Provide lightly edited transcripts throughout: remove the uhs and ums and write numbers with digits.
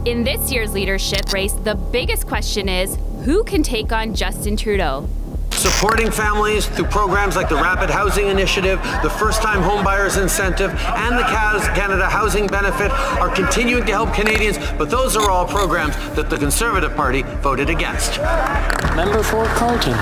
In this year's leadership race, the biggest question is, who can take on Justin Trudeau? Supporting families through programs like the Rapid Housing Initiative, the First-Time Homebuyers Incentive, and the Canada Housing Benefit are continuing to help Canadians, but those are all programs that the Conservative Party voted against. Member for Carleton.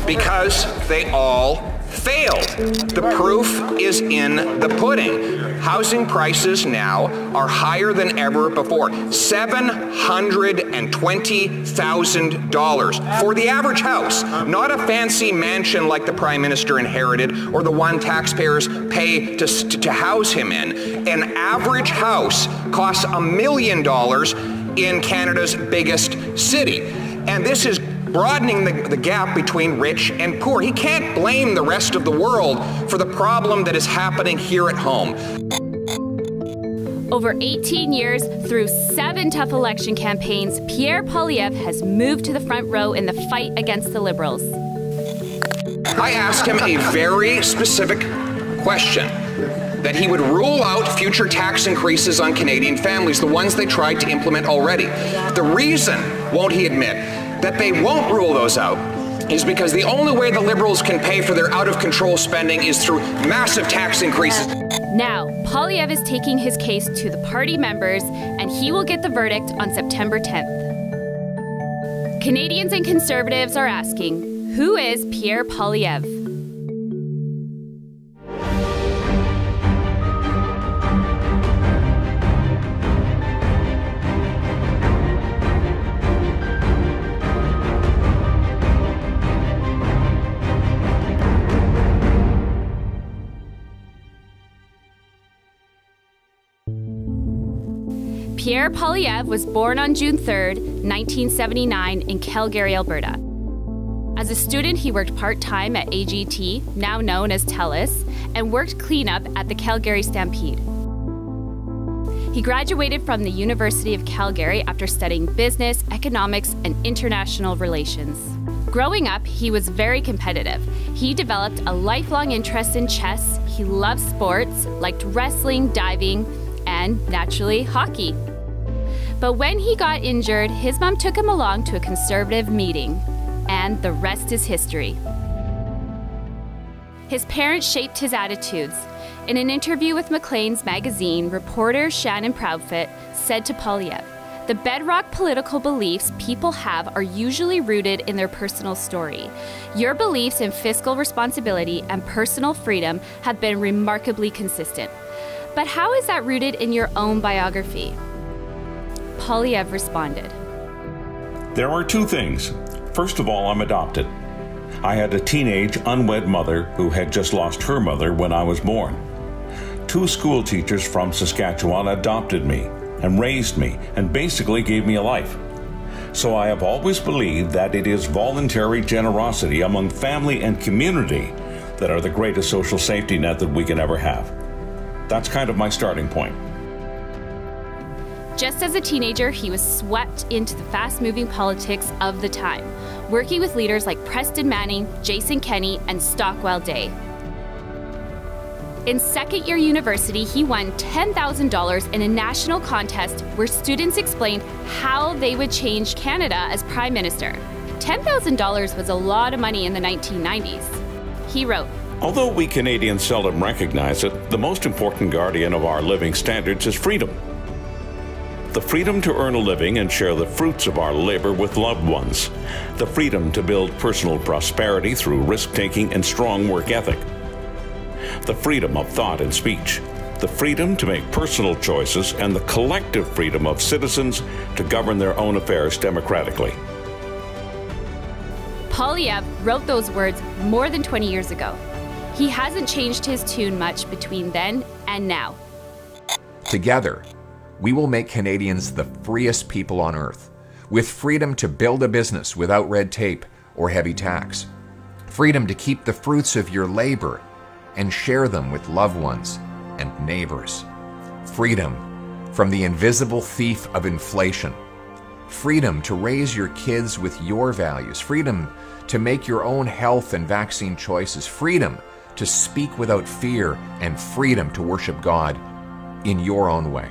Because they all failed. The proof is in the pudding. Housing prices now are higher than ever before. $720,000 for the average house, not a fancy mansion like the Prime Minister inherited or the one taxpayers pay to house him in. An average house costs $1 million in Canada's biggest city. And this is broadening the gap between rich and poor. He can't blame the rest of the world for the problem that is happening here at home. Over 18 years, through 7 tough election campaigns, Pierre Poilievre has moved to the front row in the fight against the Liberals. I asked him a very specific question, that he would rule out future tax increases on Canadian families, the ones they tried to implement already. The reason, won't he admit, that they won't rule those out is because the only way the Liberals can pay for their out-of-control spending is through massive tax increases. Now, Poilievre is taking his case to the party members, and he will get the verdict on September 10th. Canadians and Conservatives are asking, who is Pierre Poilievre? Pierre Poilievre was born on June 3rd, 1979 in Calgary, Alberta. As a student, he worked part-time at AGT, now known as TELUS, and worked cleanup at the Calgary Stampede. He graduated from the University of Calgary after studying business, economics, and international relations. Growing up, he was very competitive. He developed a lifelong interest in chess, he loved sports, liked wrestling, diving, and, naturally, hockey. But when he got injured, his mom took him along to a Conservative meeting, and the rest is history. His parents shaped his attitudes. In an interview with Maclean's magazine, reporter Shannon Proudfoot said to Poilievre, "The bedrock political beliefs people have are usually rooted in their personal story. Your beliefs in fiscal responsibility and personal freedom have been remarkably consistent. But how is that rooted in your own biography?" Poilievre responded, "There are 2 things. First of all, I'm adopted. I had a teenage, unwed mother who had just lost her mother when I was born. 2 school teachers from Saskatchewan adopted me and raised me and basically gave me a life. So I have always believed that it is voluntary generosity among family and community that are the greatest social safety net that we can ever have. That's kind of my starting point." Just as a teenager, he was swept into the fast-moving politics of the time, working with leaders like Preston Manning, Jason Kenney, and Stockwell Day. In second-year university, he won $10,000 in a national contest where students explained how they would change Canada as Prime Minister. $10,000 was a lot of money in the 1990s. He wrote, "Although we Canadians seldom recognize it, the most important guardian of our living standards is freedom. The freedom to earn a living and share the fruits of our labor with loved ones. The freedom to build personal prosperity through risk-taking and strong work ethic. The freedom of thought and speech. The freedom to make personal choices and the collective freedom of citizens to govern their own affairs democratically." Poilievre wrote those words more than 20 years ago. He hasn't changed his tune much between then and now. Together, we will make Canadians the freest people on earth, with freedom to build a business without red tape or heavy tax, freedom to keep the fruits of your labor and share them with loved ones and neighbors, freedom from the invisible thief of inflation, freedom to raise your kids with your values, freedom to make your own health and vaccine choices, freedom to speak without fear, and freedom to worship God in your own way.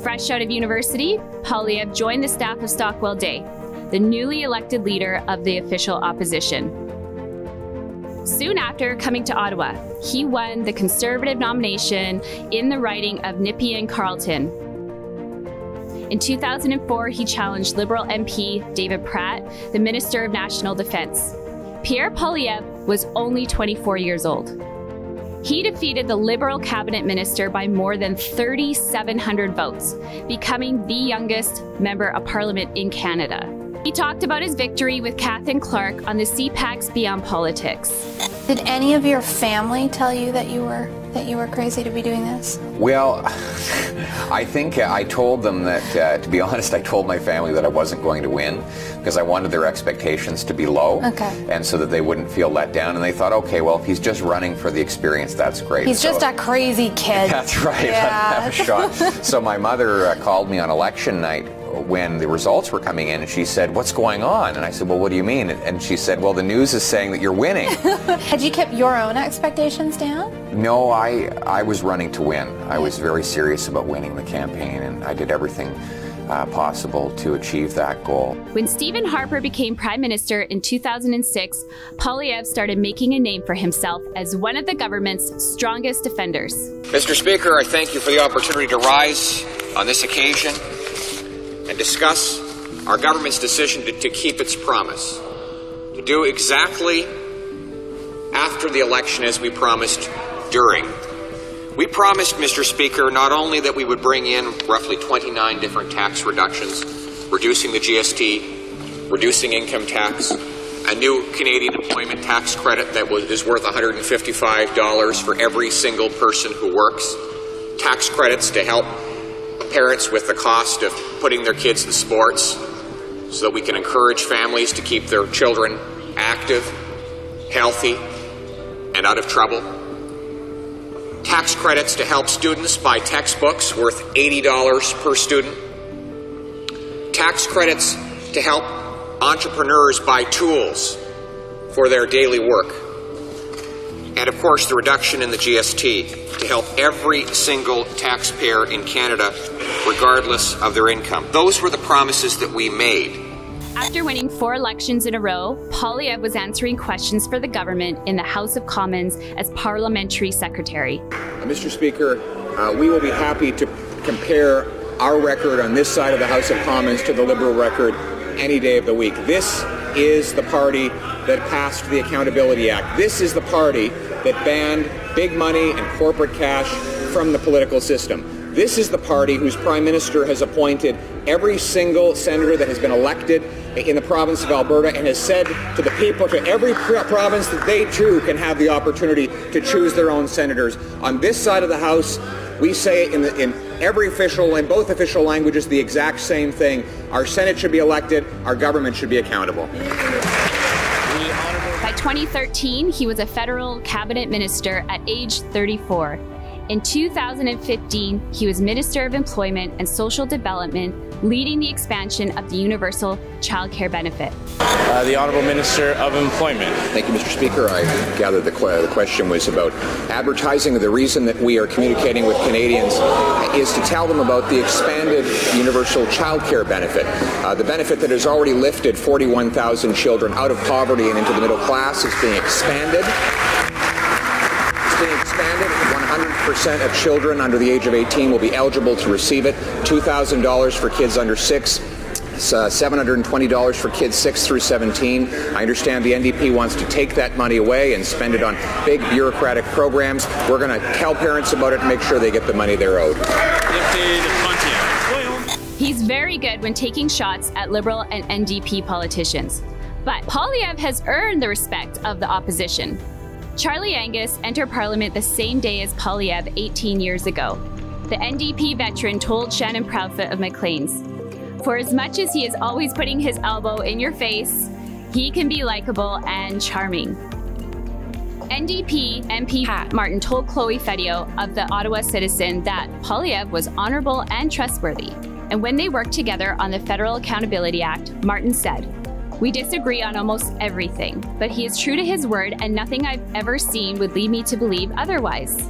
Fresh out of university, Poilievre joined the staff of Stockwell Day, the newly elected leader of the official opposition. Soon after coming to Ottawa, he won the Conservative nomination in the riding of Nepean Carleton. In 2004, he challenged Liberal MP David Pratt, the Minister of National Defence. Pierre Poilievre was only 24 years old. He defeated the Liberal cabinet minister by more than 3,700 votes, becoming the youngest member of Parliament in Canada. He talked about his victory with Catherine Clark on the CPAC's Beyond Politics. Did any of your family tell you that you were crazy to be doing this? Well, I think I told them that, to be honest, I told my family that I wasn't going to win because I wanted their expectations to be low. Okay. And so that they wouldn't feel let down. And they thought, okay, well, if he's just running for the experience, that's great. He's just a crazy kid. That's right. Yeah. Have a shot. So my mother called me on election night when the results were coming in, and she said, "What's going on?" And I said, "Well, what do you mean?" And she said, "Well, the news is saying that you're winning." Had you kept your own expectations down? No, I was running to win. I was very serious about winning the campaign, and I did everything possible to achieve that goal. When Stephen Harper became Prime Minister in 2006, Poilievre started making a name for himself as one of the government's strongest defenders. Mr. Speaker, I thank you for the opportunity to rise on this occasion and discuss our government's decision to keep its promise, to do exactly after the election as we promised during. We promised, Mr. Speaker, not only that we would bring in roughly 29 different tax reductions, reducing the GST, reducing income tax, a new Canadian employment tax credit that is worth $155 for every single person who works, tax credits to help parents with the cost of putting their kids in sports so that we can encourage families to keep their children active, healthy, and out of trouble. Tax credits to help students buy textbooks worth $80 per student. Tax credits to help entrepreneurs buy tools for their daily work. And of course, the reduction in the GST to help every single taxpayer in Canada, regardless of their income. Those were the promises that we made. After winning 4 elections in a row, Poilievre was answering questions for the government in the House of Commons as Parliamentary Secretary. Mr. Speaker, we will be happy to compare our record on this side of the House of Commons to the Liberal record any day of the week. This is the party that passed the Accountability Act. This is the party that banned big money and corporate cash from the political system. This is the party whose Prime Minister has appointed every single senator that has been elected in the province of Alberta and has said to the people, to every province, that they too can have the opportunity to choose their own senators. On this side of the House, we say in both official languages, the exact same thing. Our Senate should be elected, our government should be accountable. By 2013, he was a federal cabinet minister at age 34. In 2015, he was Minister of Employment and Social Development, leading the expansion of the universal child care benefit. The Honourable Minister of Employment. Thank you, Mr. Speaker. I gather the question was about advertising. The reason that we are communicating with Canadians is to tell them about the expanded universal child care benefit. The benefit that has already lifted 41,000 children out of poverty and into the middle class is being expanded. It's being expanded. 100% of children under the age of 18 will be eligible to receive it. $2,000 for kids under 6. $720 for kids 6 through 17. I understand the NDP wants to take that money away and spend it on big bureaucratic programs. We're going to tell parents about it and make sure they get the money they're owed. He's very good when taking shots at Liberal and NDP politicians. But Poilievre has earned the respect of the opposition. Charlie Angus entered Parliament the same day as Poilievre 18 years ago. The NDP veteran told Shannon Proudfoot of Maclean's, "For as much as he is always putting his elbow in your face, he can be likable and charming." NDP MP Pat Martin told Chloe Fedio of the Ottawa Citizen that Poilievre was honourable and trustworthy. And when they worked together on the Federal Accountability Act, Martin said, "We disagree on almost everything, but he is true to his word and nothing I've ever seen would lead me to believe otherwise.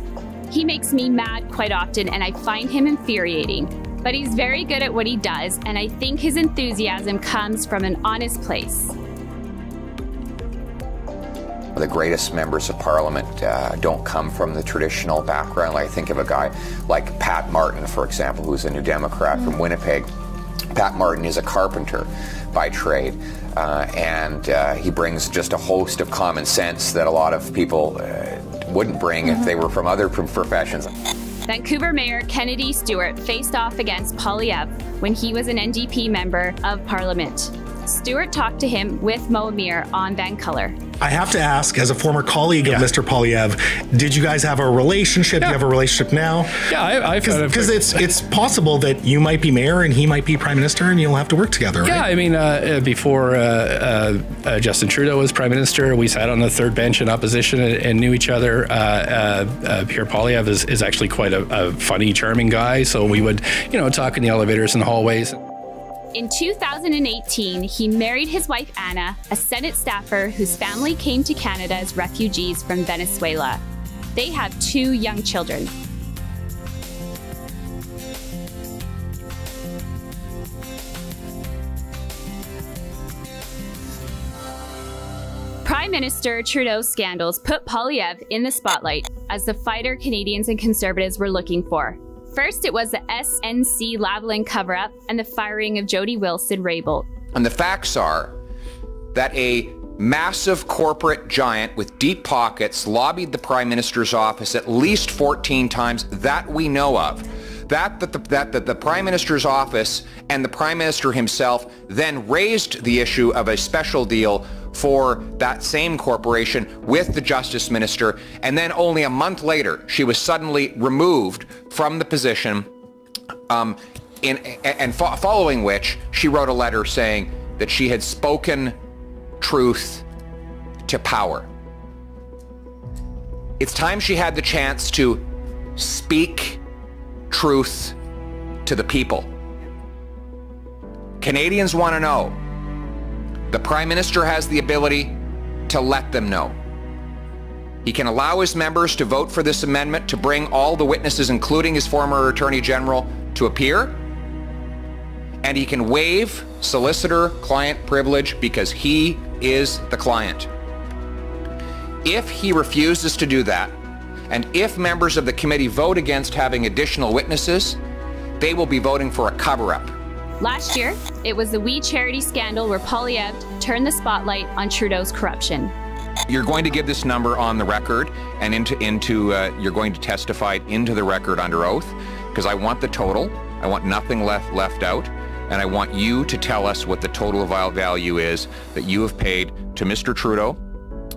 He makes me mad quite often and I find him infuriating. But he's very good at what he does, and I think his enthusiasm comes from an honest place. The greatest members of Parliament don't come from the traditional background. I think of a guy like Pat Martin, for example, who's a New Democrat from Winnipeg. Pat Martin is a carpenter by trade, and he brings just a host of common sense that a lot of people wouldn't bring if they were from other professions. Vancouver Mayor Kennedy Stewart faced off against Poilievre when he was an NDP member of Parliament. Stewart talked to him with Mo Amir on Vancouver. I have to ask, as a former colleague of Mr. Poilievre, did you guys have a relationship? Do you have a relationship now? Yeah, because it's possible that you might be mayor and he might be prime minister, and you'll have to work together. Right? Yeah, I mean, before Justin Trudeau was prime minister, we sat on the third bench in opposition and knew each other. Pierre Poilievre is actually quite a funny, charming guy, so we would, talk in the elevators and hallways. In 2018, he married his wife Anna, a Senate staffer whose family came to Canada as refugees from Venezuela. They have 2 young children. Prime Minister Trudeau's scandals put Poilievre in the spotlight as the fighter Canadians and Conservatives were looking for. First, it was the SNC-Lavalin cover-up and the firing of Jody Wilson-Raybould. And the facts are that a massive corporate giant with deep pockets lobbied the Prime Minister's office at least 14 times that we know of. That the Prime Minister's office and the Prime Minister himself then raised the issue of a special deal for that same corporation with the Justice Minister, and then only a month later she was suddenly removed from the position, following which she wrote a letter saying that she had spoken truth to power. It's time she had the chance to speak truth to the people. Canadians want to know. The Prime Minister has the ability to let them know. He can allow his members to vote for this amendment to bring all the witnesses, including his former Attorney General, to appear. And he can waive solicitor-client privilege because he is the client. If he refuses to do that, and if members of the committee vote against having additional witnesses, they will be voting for a cover-up. Last year, it was the We Charity scandal where Poilievre turned the spotlight on Trudeau's corruption. You're going to give this number on the record, and you're going to testify into the record under oath, because I want the total. I want nothing left out, and I want you to tell us what the total value is that you have paid to Mr. Trudeau,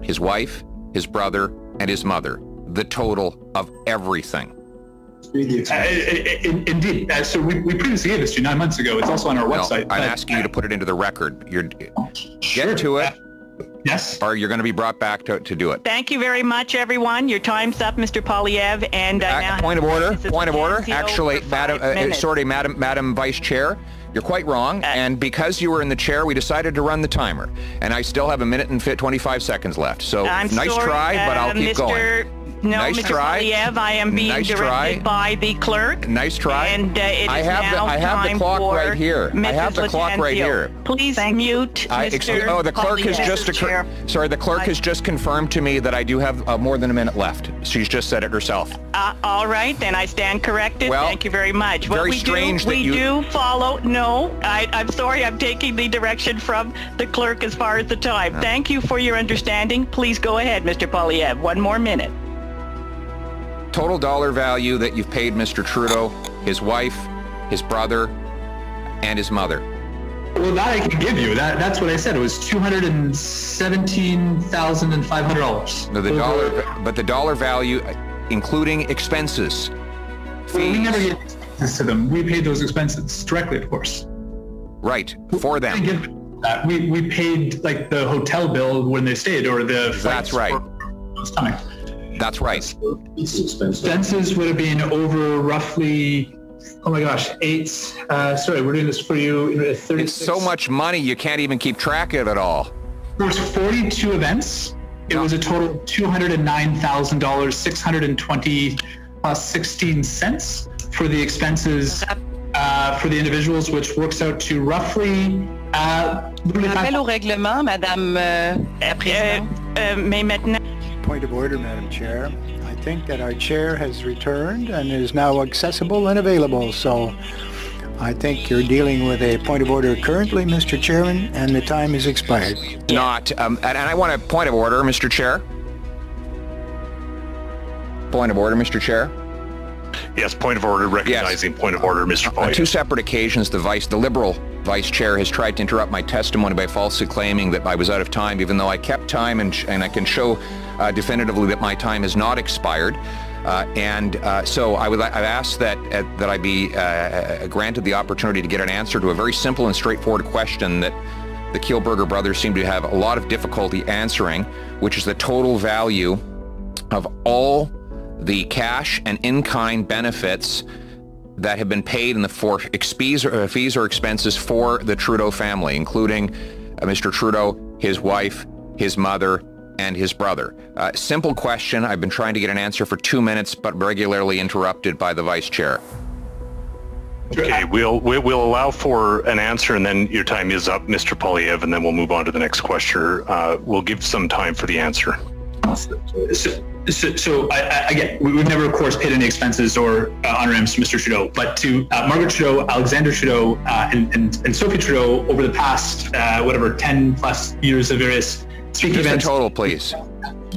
his wife, his brother, and his mother. The total of everything. Indeed. So we previously gave this to you 9 months ago. It's also on our website. I'm asking you to put it into the record. Get to it. Yes. Or you're going to be brought back to do it. Thank you very much, everyone. Your time's up, Mr. Poilievre. And now point of order. Actually, Madam Vice Chair, you're quite wrong. And because you were in the chair, we decided to run the timer. And I still have 1 minute and 25 seconds left. So nice try, but I'll keep going. No, nice Mr. try. Poilievre, I am being directed by the clerk. Nice try. And it I is have now I have the clock right here. Mrs. I have the clock right here. Please mute Mr. the clerk has just the clerk has just confirmed to me that I do have more than a minute left. She's just said it herself. All right, then I stand corrected. Well, thank you very much. Very strange that we do follow. No, I'm sorry. I'm taking the direction from the clerk as far as the time. Yeah. Thank you for your understanding. Please go ahead, Mr. Poilievre. 1 more minute. Total dollar value that you've paid Mr. Trudeau, his wife, his brother, and his mother. Well, that I can give you. That's what I said. It was $217,500. No, the dollar value, including expenses, fees. Well, we never gave expenses to them. We paid those expenses directly, of course. Right, for them. We paid like the hotel bill when they stayed, or the flights. That's right. That's right. So expenses would have been over roughly, oh my gosh, sorry, we're doing this for you. 36. It's so much money, you can't even keep track of it all. There was 42 events. It was a total of $209,000, 620 plus 16 cents for the expenses for the individuals, which works out to roughly. Rappel au règlement, Madame la Présidente. Mais maintenant. Point of order, Madam Chair. I think that our chair has returned and is now accessible and available. So I think you're dealing with a point of order currently, Mr. Chairman, and the time has expired. Not, and I want a point of order, Mr. Chair. Point of order, Mr. Chair. Yes, point of order, recognizing point of order, Mr. Poilievre. On two separate occasions, the Liberal Vice Chair has tried to interrupt my testimony by falsely claiming that I was out of time, even though I kept time, and I can show definitively that my time has not expired. So I've asked that I be granted the opportunity to get an answer to a very simple and straightforward question that the Kielburger brothers seem to have a lot of difficulty answering, which is the total value of all the cash and in-kind benefits that have been paid in the fees or expenses for the Trudeau family, including Mr. Trudeau, his wife, his mother, and his brother. Simple question. I've been trying to get an answer for 2 minutes, but regularly interrupted by the Vice Chair. Okay, we'll allow for an answer, and then your time is up, Mr. Poilievre, and then we'll move on to the next questioner. We'll give some time for the answer. So again, we've never, of course, paid any expenses or honorariums to Mr. Trudeau, but to Margaret Trudeau, Alexander Trudeau, and Sophie Trudeau over the past, 10+ years of various speaking events. Just a total, please.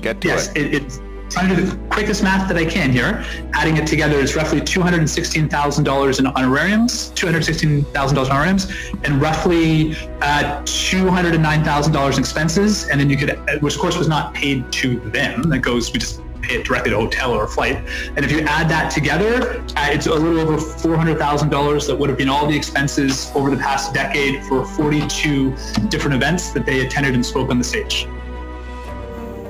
Get to it. It's trying to do the quickest math that I can here. Adding it together is roughly $216,000 in honorariums, and roughly $209,000 in expenses. And then you could, which of course was not paid to them. That goes, we just pay it directly to a hotel or a flight. And if you add that together, it's a little over $400,000 that would have been all the expenses over the past decade for 42 different events that they attended and spoke on the stage.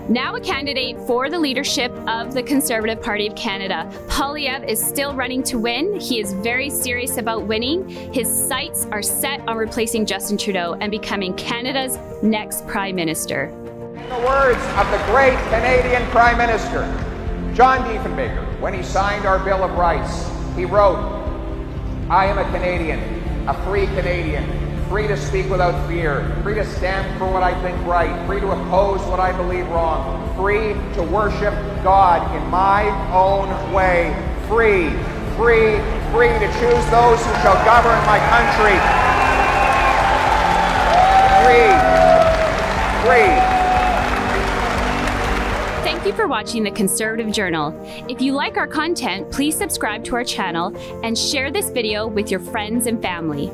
Now a candidate for the leadership of the Conservative Party of Canada, Poilievre is still running to win. He is very serious about winning. His sights are set on replacing Justin Trudeau and becoming Canada's next Prime Minister. In the words of the great Canadian Prime Minister, John Diefenbaker, when he signed our Bill of Rights, he wrote, "I am a Canadian, a free Canadian, free to speak without fear, free to stand for what I think right, free to oppose what I believe wrong, free to worship God in my own way, free to choose those who shall govern my country, free. Thank you for watching The Conservative Journal. If you like our content, please subscribe to our channel and share this video with your friends and family.